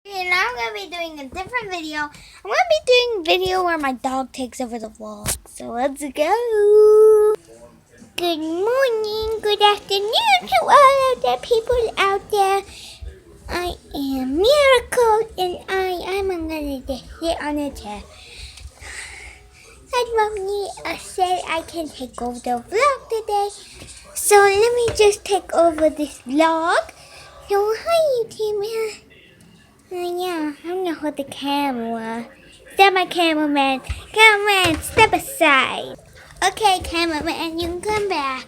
And I'm going to be doing a different video. I'm going to be doing a video where my dog takes over the vlog. So let's go. Good morning, good afternoon to all of the people out there. I am Miracle and I'm going to just sit on a chair. And Mommy said I can take over the vlog today. So let me just take over this vlog. So hi YouTube. Yeah, I'm gonna hold the camera. Step my cameraman. Cameraman, step aside. Okay, cameraman, you can come back.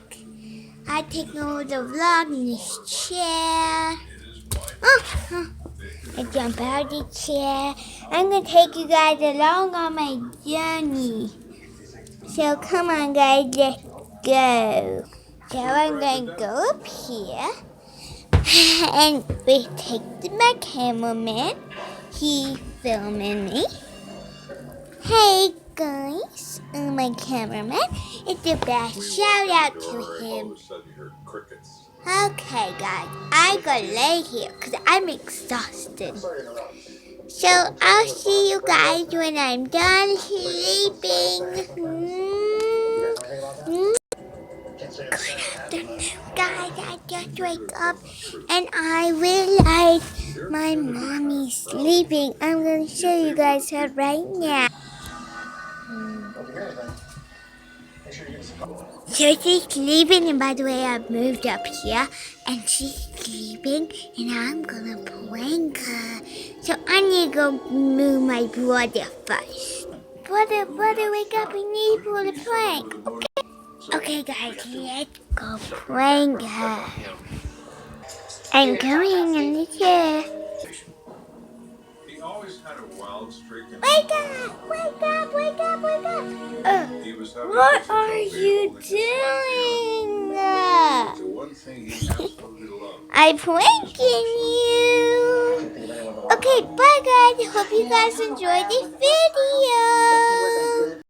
I take over the vlog in this chair. I jump out the chair. I'm gonna take you guys along on my journey. So come on guys, let's go. So I'm gonna go up here. And we take my cameraman. He filming me. Hey guys, my cameraman. It's a bad shout out to him. Okay guys, I gotta lay here because I'm exhausted. So I'll see you guys when I'm done sleeping. Good afternoon, guys. I just wake up and I realize my mommy's sleeping. I'm going to show you guys her right now. So she's sleeping, and by the way, I moved up here and she's sleeping and I'm going to prank her. So I need to go move my brother first. Brother, wake up. We need for the prank. Okay guys, let's go prank her. I'm going in the chair. Wake up! Wake up! Wake up! Wake up! What are you doing? I'm pranking you. Okay, bye guys. Hope you guys enjoyed this video.